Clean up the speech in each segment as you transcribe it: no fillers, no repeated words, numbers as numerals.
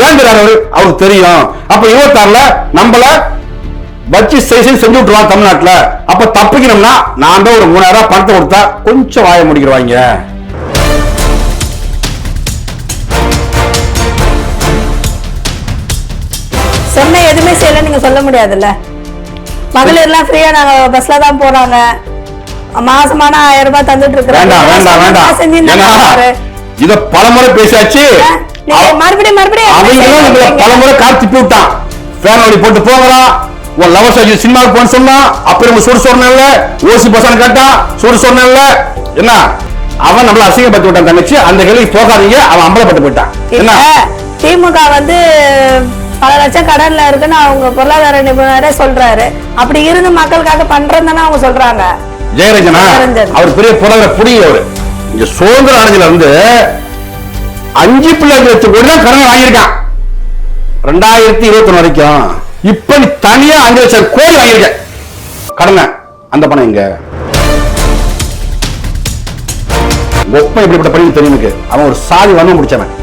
ஏன் தெரியாது அவருக்கு தெரியும். அப்ப 26ல நம்மள வச்சு செஞ்சு விட்டுருவான் தமிழ்நாட்டுல. அப்ப தப்பிக்கணும்னா நான் தான் ஒரு 3000 பணத்தை கொடுத்தா கொஞ்சம் வாய முடிக்கிறவாங்க. சொன்ன எதுவுமே செய்யல நீங்க சொல்ல முடியாதுல்ல. மகளிர் எல்லாம் ஃப்ரீயா நாங்க பஸ்ல தான் போறாங்க, மாசமான 1000 ரூபாய் தந்துட்டு இருக்கிறாங்க. இத பலமுறை பேசாச்சு. மறுபடியும் பலமுறை காத்து விட்டான். ஃபேன் ஓடி போட்டு போகலாம், உன் லவர் சாஜி சினிமாவுக்கு போன்னு சொன்னா, அப்புறம் சூடு சொன்னல ஓசி பசங்க கேட்டா சூடு சொன்னல என்ன அவன் நம்மள அசிங்கப்பட்டு விட்டான் தங்கச்சி. அந்த கேள்விக்கு போகாதீங்க, அவன் அம்பலப்பட்டு போயிட்டான். என்ன திமுக வந்து பல லட்சம் கடன்ல இருக்குன்னு அவங்க பொருளாதார நிபுணரே சொல்றாரு. அப்படி இருந்து மக்களுக்காக பண்றதுன்னு அவங்க சொல்றாங்க. ஜெயரஞ்சனா அவர் பெரிய பொருளாதார புரியவர். இங்க சுதந்திர அடைஞ்சல இருந்து 5 லட்சம் கோடி தான் கடன் வாங்கியிருக்கான் 2021 வரைக்கும். இப்ப நீ தனியா 5 லட்சம் கோடி வாங்கியிருக்க கடனை. அந்த பணம் எங்க? ஒப்பம் எப்படிப்பட்ட பணி தெரியுமுக்கு. அவன் ஒரு சாதி வந்து முடிச்சவன்.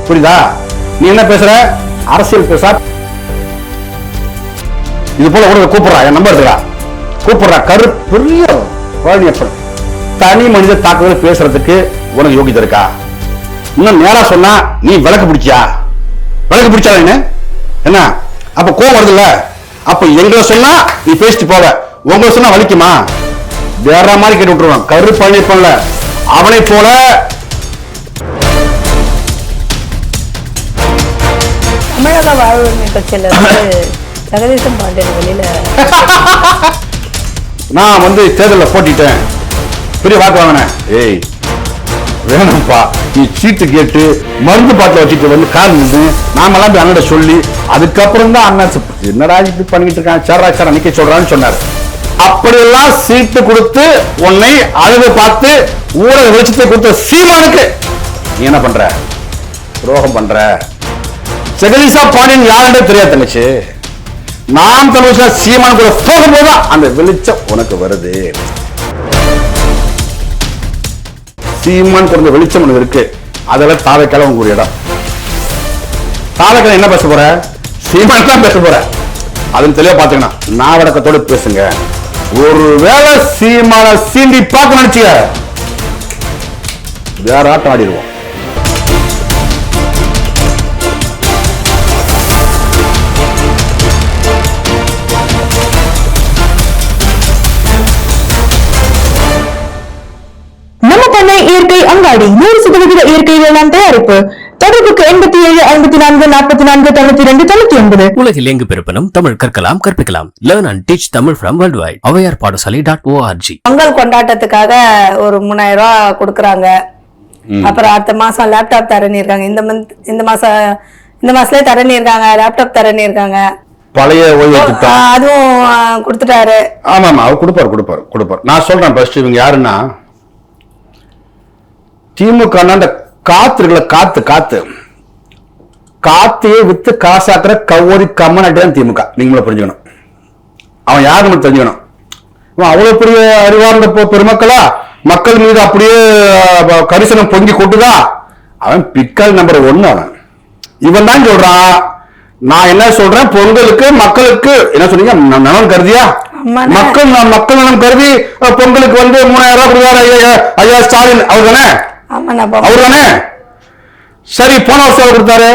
புரியுதா? நீ என்ன பேசுற? அரசியல் பேசா. இது போல கூட கூப்பிடுறா, என் நம்பர் இருக்கா, கூப்பிடுறா. பெரிய பழனியப்பன் தனி மனித தாக்குதல் பேசுறதுக்கு உனக்கு யோகிதை இருக்கா? இன்னும் நேரா சொன்னா நீ விளக்கு பிடிச்சா என்ன? அப்ப கோவம் வருதுல்ல. அப்ப எங்களை சொன்னா நீ பேசிட்டு போவ, உங்களை சொன்னா வலிக்குமா? வேற மாதிரி கேட்டு விட்டுருவான். பழனியப்பன்ல அவனை போல தமிழக வாழ்வுரிமை கட்சியில ஜெகதீசன் பாண்டியன் வெளியில நான் வந்து தேர்தலில் போட்டிட்டேன், பெரிய வாக்கு வாங்கினேன். ஏய் வேணும்ப்பா, நீ சீட்டு கேட்டு மருந்து பாட்டில் வச்சுட்டு வந்து கால் நின்று நாமெல்லாம் போய் அண்ணன் சொல்லி அதுக்கப்புறம் தான் அண்ணன் என்னடா இப்படி பண்ணிட்டு இருக்கான் சேரா நிக்க சொல்றான்னு சொன்னார். அப்படியெல்லாம் சீட்டு கொடுத்து உன்னை அழகு பார்த்து ஊடக வெளிச்சத்தை கொடுத்த சீமானுக்கு நீ என்ன பண்ற? துரோகம் பண்ற. ஜெகதீசா பாண்டியன் யாருன்றே தெரியாது தங்கச்சி. நாம் தமிழ் சீமான் கூட போகும்போதுதான் அந்த வெளிச்சம் உனக்கு வருது. சீமான் கொடுத்த வெளிச்சம் உனக்கு இருக்கு. அதெல்லாம் தாவைக்கால உங்க ஒரு இடம். தாவைக்கால என்ன பேச போற? சீமான் தான் பேச போற. அதுன்னு தெளிவா பாத்தீங்கன்னா நாவடக்கத்தோடு பேசுங்க. ஒருவேளை சீமான சீண்டி பார்க்க நினைச்சுக்க வேற ஆட்டம் ஆடிடுவோம். இயற்கை அங்காடி 100% இயற்கை வேளாண் தயாரிப்பு. தொடர்புக்கு 87 54 44 92 99. உலகில் எங்கு பிறப்பினும் தமிழ் கற்கலாம் கற்பிக்கலாம். Learn and teach Tamil from worldwide. avaiyarpaadasali.org. Pongal கொண்டாட்டத்துக்காக ஒரு 3000 ரூபாய் கொடுக்கறாங்க. அப்புறம் அடுத்த மாசம் லேப்டாப் தரேன்னு இருக்காங்க. இந்த மாசத்துல தரேன்னு இருக்காங்க, லேப்டாப் தரேன்னு இருக்காங்க. பழைய ஓய்வு திட்டம் அதுவும் கொடுத்துட்டாரு. ஆமா அவர் கொடுப்பார். நான் சொல்றேன் ஃபர்ஸ்ட் இவங்க யாருன்னா திமுக அந்த காத்து இருக்குல்ல, காத்தையே வித்து காசாக்குற கவோரி கம்மனாட்டி தான் திமுக. நீங்களும் புரிஞ்சுக்கணும். அவன் யாருன்னு தெரிஞ்சுக்கணும். அவ்வளவு பெரிய அறிவார்ந்த பெருமக்களா மக்கள் மீது அப்படியே கரிசனம் பொங்கி கொட்டுதா? அவன் பிக்கல் நம்பர் 1. அவன் இவன் தான் சொல்றான். நான் என்ன சொல்றேன், பொங்கலுக்கு மக்களுக்கு என்ன சொன்னீங்க, நலன் கருதியா? மக்கள் நலன் கருதி பொங்கலுக்கு வந்து 3000 ரூபாய் கொடுத்தாரு ஐயா ஸ்டாலின். அவர் தானே? சரி, போன வருஷம் கொடுத்தாரு.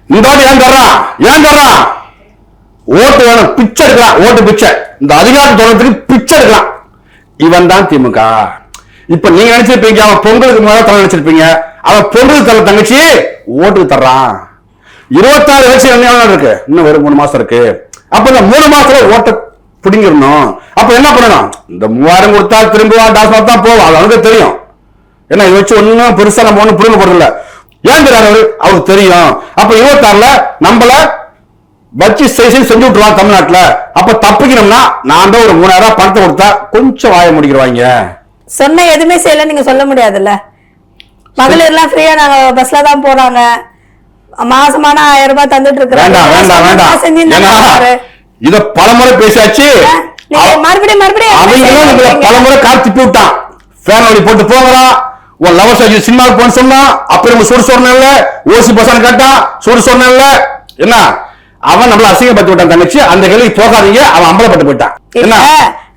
இந்த வாட்டி ஏன் தர்றான்? ஓட்டு வேணும், பிச்சை எடுக்கலாம். ஓட்டு பிச்சை. இந்த அதிகாரம் தொடர்றதுக்கு பிச்சை எடுக்கலாம். இவன் தான் திமுக. இப்ப நீங்க நினைச்சிருப்பீங்க அவன் பொங்கலுக்கு முதல்ல தலை நினைச்சிருப்பீங்க. அவன் பொங்கலுக்கு தலை தங்கச்சி ஓட்டுக்கு தர்றான். 26 வயசு என்ன இருக்கு, இன்னும் ஒரு 3 மாசம் இருக்கு. அப்ப இந்த 3 மாசத்துல ஓட்ட பிடிங்கிடணும். அப்ப என்ன பண்ணணும்? இந்த 3000 கொடுத்தா திரும்ப டாஸ்மாக் தான் போவோம். அது அவனுக்கு தெரியும். ஏன்னா இதை வச்சு ஒன்னும் பெருசா நம்ம ஒண்ணும் புரிந்து போறதில்ல. ஏன் தெரியாது அவருக்கு தெரியும். அப்ப 26ல நம்மள வச்சு செஞ்சு விட்டுருவான் தமிழ்நாட்டுல. அப்ப தப்பிக்கணும்னா நான் தான் ஒரு 3000 பணத்தை கொடுத்தா கொஞ்சம் வாய முடிக்கிறவாங்க. சொன்ன எதுவுமே செய்யல நீங்க சொல்ல முடியாதுல்ல. மகளிர் எல்லாம் ஃப்ரீயா நாங்க பஸ்ல தான் போறாங்க, மாசமான 1000 ரூபாய் தந்துட்டு இருக்கிறாங்க. இத பலமுறை பேசாச்சு. மறுபடியும் பலமுறை காத்து விட்டான். ஃபேன் ஓடி போட்டு போகலாம், உன் லவர் சாஜி சினிமாவுக்கு போன்னு சொன்னா அப்புறம் உங்க சூடு சொன்ன இல்ல, ஓசி பசங்க கேட்டா சூடு சொன்ன இல்ல, என்ன அவன் நம்மள அசிங்கப்பட்டு விட்டான் தங்கச்சி, அந்த கேள்விக்கு போகாதீங்க, அவன் அம்பலப்பட்டு போயிட்டான். என்ன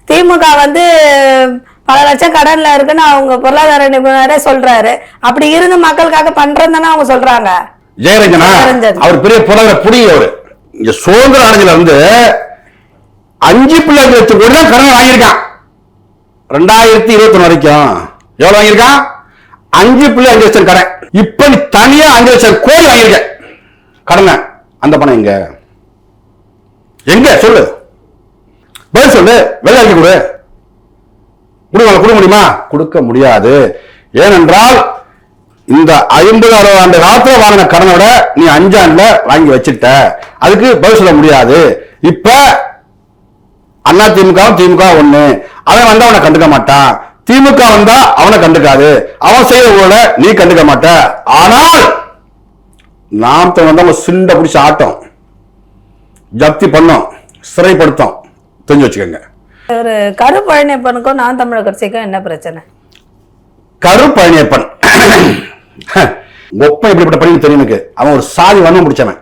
திமுக வந்து பல லட்சம் கடன்ல இருக்குன்னு அவங்க பொருளாதார நிபுணரே சொல்றாரு. அப்படி இருந்து மக்களுக்காக பண்றதுன்னு அவங்க சொல்றாங்க. ஜெயரஞ்சனா அவர் பெரிய பொருளாதார புடிங்க. அவரு இங்க சுதந்திர அடைஞ்சல இருந்து 5 லட்சம் கோடி தான் கடன் வாங்கியிருக்கான். 2021 வரைக்கும் எவ்வளவு வாங்கியிருக்கான்? 5 லட்சம் கடன். இப்ப நீ தனியா 5 லட்சம் கோடி வாங்கியிருக்க கடனை. அந்த பணம் எங்க எங்க சொல்லு, பதில் சொல்லு. வேலை அறிக்கை கொடு. கொடுக்க முடியுமா? கொடுக்க முடியாது. ஏனென்றால் இந்த 50-60 ஆண்டு காலத்துல வாங்கின கடனோட நீ 5 ஆண்டுல வாங்கி வச்சுட்ட. அதுக்கு பதில் சொல்ல முடியாது. இப்ப அண்ணா திமுக ஒண்ணு, அவன் வந்தா அவனை கண்டுக்க மாட்டான், திமுக வந்தா அவனை கண்டுக்காது, அவன் செய்யற ஊழல நீ கண்டுக்க மாட்ட. ஆனால் நாம் வந்தா சிண்ட பிடிச்ச ஆட்டம், ஜப்தி பண்ணோம், சிறைப்படுத்தோம். தெரிஞ்சு வச்சுக்கோங்க. ஒரு கருப்பழனியப்பனுக்கும் நான் தமிழர் கட்சிக்கும் என்ன பிரச்சனை? கருப்பழனியப்பன் ஒப்பன் எப்படிப்பட்ட பழனி தெரியும் எனக்கு. அவன் ஒரு சாதி வண்ணம் முடிச்சவன்.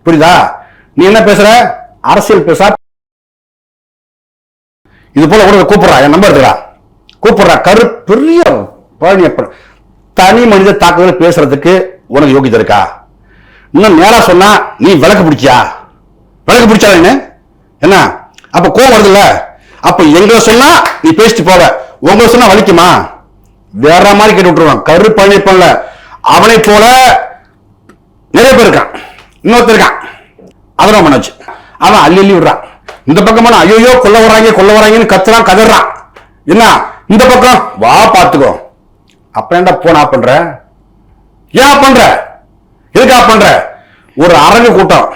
புரியுதா? நீ என்ன பேசுற? அரசியல் பேச இது போல கூட கூப்பிடுறா, என் நம்பர் எடுத்துறா, கூப்பிடுறா. பெரிய பழனியப்பன் தனி மனித தாக்குதல் பேசுறதுக்கு உனக்கு யோகியதை இருக்கா? இன்னும் நேரா சொன்னா நீ விளக்கு பிடிச்சியா? விளக்கு பிடிச்சா என்ன? அப்ப கோவம் வருதுல்ல? அப்ப எங்களை சொன்னா நீ பேசிட்டு போவ, உங்களை சொன்னா வலிக்குமா? வேற மாதிரி கேட்டு விட்டுருவான். கருப்பழனியப்பன்ல அவனை போல நிறைய பேர் இருக்கான். இன்னொருத்தர் இருக்கான், அதெல்லாம் மனோஜ். அவன் அள்ளி விடுறான். இந்த பக்கம் ஐயோ கொல்ல வராங்கன்னு கத்துறான், கதறான். என்ன இந்த பக்கம் வா பாத்துக்கோ. அப்ப ஏன்டா போனா பண்ற? ஏன் பண்ற? எதுக்கா பண்ற? ஒரு அரங்கு கூட்டம்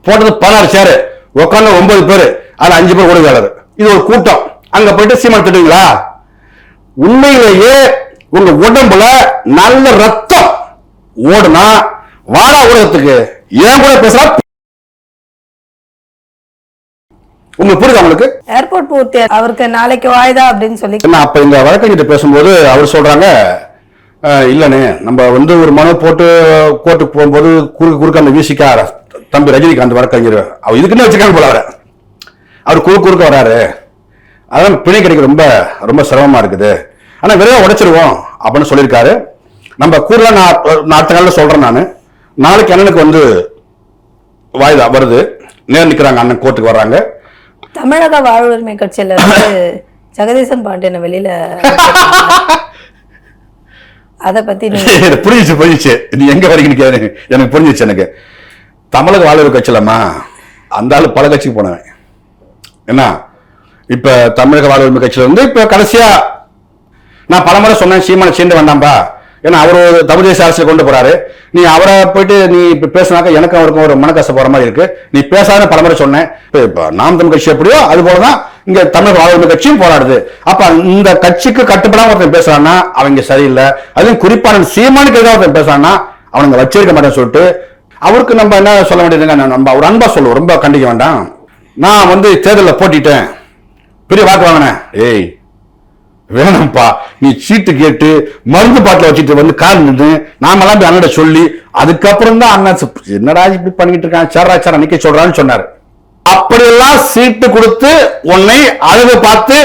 போட்டது 16 சேரு, உட்காந்து 9 பேரு, அதுல 5 பேர் ஓடுவாளர். இது ஒரு கூட்டம். அங்க போயிட்டு சீமான் திட்டுவீங்களா? உண்மையிலேயே உங்க உடம்புல நல்ல ரத்தம் ஓடுனா வாடா ஊடகத்துக்கு ஏன் கூட பேசுறா? உங்களுக்கு புரியுது? உங்களுக்கு ஏர்போர்ட் பூர்த்தி அவருக்கு நாளைக்கு வாய்தா அப்படின்னு சொல்லி அப்ப இந்த வழக்கறிஞர் பேசும்போது அவர் சொல்றாங்க, இல்லன்னு நம்ம ஒரு மனு போட்டு கோர்ட்டுக்கு போகும்போது குறுக்க அந்த விசிக்கார தம்பி ரஜினிகாந்த் வழக்கறிஞர் அவர் இதுக்குன்னு வச்சுக்காங்க போல அவர் குறுக்க வராரு, அதான் பிணை கிடைக்க ரொம்ப ரொம்ப சிரமமா இருக்குது, ஆனா விரைவா உடைச்சிருவோம் அப்படின்னு சொல்லியிருக்காரு. நம்ம கூறல நான் அடுத்த நாள்ல சொல்றேன். நாளைக்கு அண்ணனுக்கு வாய்தா வருது, நேர் நிக்கிறாங்க, அண்ணன் கோர்ட்டுக்கு வர்றாங்க. தமிழக வாழ்வுரிமை கட்சியில இருந்து ஜெகதீசன் பாண்டியன் வெளியில அத பத்தி புரிஞ்சிச்சு. நீ எங்க வரீங்கன்னு எனக்கு புரிஞ்சிச்சு. எனக்கு தமிழக வாழ்வுரிமை கட்சியிலமா அந்த ஆளு பல கட்சிக்கு போனவன். என்ன இப்ப தமிழக வாழ்வுரிமை கட்சியில இப்ப கடைசியா நான் பல முறை சொன்னேன், சீமான சேர்ந்து வேண்டாம்பா, ஏன்னா அவர் ஒரு தமிழ் தேசிய அரசியல் கொண்டு போறாரு, நீ அவரை போயிட்டு நீ இப்ப பேசினாக்க எனக்கு அவருக்கும் ஒரு மனக்கச போற மாதிரி இருக்கு, நீ பேசாத பல முறை சொன்னேன். இப்ப நாம் தமிழ் கட்சி எப்படியோ அது போலதான் இங்க தமிழ் வாழ்வுரிமை கட்சியும் போராடுது. அப்ப இந்த கட்சிக்கு கட்டுப்படாம ஒருத்தன் பேசுறான்னா அவங்க சரியில்லை. அதுவும் குறிப்பான சீமானுக்கு எதாவது ஒருத்தன் பேசுறான்னா அவனுங்க வச்சிருக்க மாட்டேன்னு சொல்லிட்டு அவருக்கு நம்ம என்ன சொல்ல வேண்டியதுங்க, நம்ம ஒரு அன்பா சொல்லுவோம், ரொம்ப கண்டிக்க வேண்டாம். நான் தேர்தலில் போட்டிட்டேன், பெரிய வாக்கு வாங்கினேன், ஏய் வேணாம்ப்பா, நீ சீட்டு கேட்டு மருந்து பாட்டில் வச்சுட்டு கால் நின்று நாமெல்லாம் போய் அண்ணன் சொல்லி அதுக்கப்புறம் தான் அண்ணன் என்னடா இப்படி பண்ணிட்டு இருக்கான், சரா நிக்க சொல்றான்னு சொன்னாரு. அப்படியெல்லாம் சீட்டு கொடுத்து உன்னை அழுது பார்த்து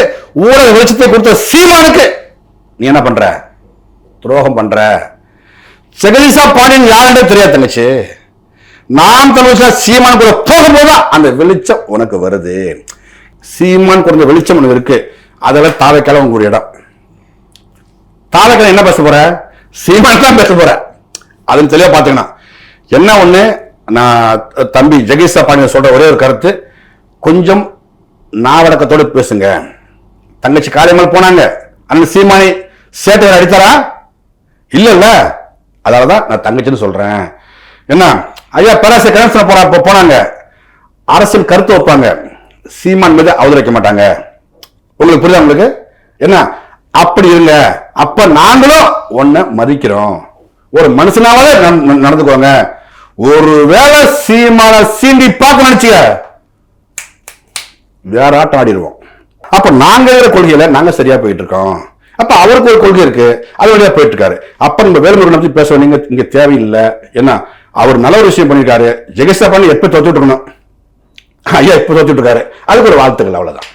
ஊடக வெளிச்சத்தை கொடுத்த சீமானுக்கு நீ என்ன பண்ற? துரோகம் பண்ற. ஜெகதீசா பாண்டியன் யாருன்றே தெரியாது தங்கச்சி. நாம் தமிழ் சீமான் கூட போகும்போதுதான் அந்த வெளிச்சம் உனக்கு வருது. சீமான் கொடுத்த வெளிச்சம் உனக்கு இருக்கு. அதெல்லாம் தாவைக்கால உங்க இடம். தாவைக்கால என்ன பேச போற? சீமான் தான் பேச போற. அதுன்னு தெளிவா பாத்தீங்கன்னா என்ன ஒண்ணு, நான் தம்பி ஜெகதீசா பாண்டியன் சொல்ற ஒரே ஒரு கருத்து, கொஞ்சம் நாவடக்கத்தோடு பேசுங்க. தங்கச்சி காளியம்மாள் போனாங்க, அண்ணன் சீமானை சேட்டையை அடித்தாரா? இல்ல. அதனாலதான் நான் தங்கச்சின்னு சொல்றேன். என்ன ஐயா பேராசை கணேசன் போனாங்க, அரசியல் கருத்து வைப்பாங்க, சீமான் மீது அவதரிக்க மாட்டாங்க. உங்களுக்கு புரியுதா? உங்களுக்கு என்ன அப்படி இருங்க. அப்ப நாங்களும் ஒன்ன மதிக்கிறோம், ஒரு மனுஷனாவே நடந்துக்கோங்க. ஒருவேளை சீமான சீண்டி பார்க்க நினைச்சுக்க வேற ஆட்டம் ஆடிடுவோம். அப்ப நாங்க இருக்கிற கொள்கையில நாங்க சரியா போயிட்டு இருக்கோம். அப்ப அவருக்கு ஒரு கொள்கை இருக்கு, அது வழியா போயிட்டு இருக்காரு. அப்ப நம்ம வேலுமுருகனை பத்தி பேச நீங்க இங்க தேவையில்லை. ஏன்னா அவர் நல்ல ஒரு விஷயம் பண்ணிருக்காரு. ஜெகஸ்தா பண்ணி எப்ப தோத்துட்டு இருக்கணும், ஐயா எப்ப தோத்துட்டு இருக்காரு, அதுக்கு ஒரு வாழ்த்துக்கள். அவ்வளவுதான்.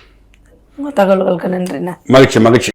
தகவல்களுக்கு நன்றிண்ணா. மகிழ்ச்சி மகிழ்ச்சி.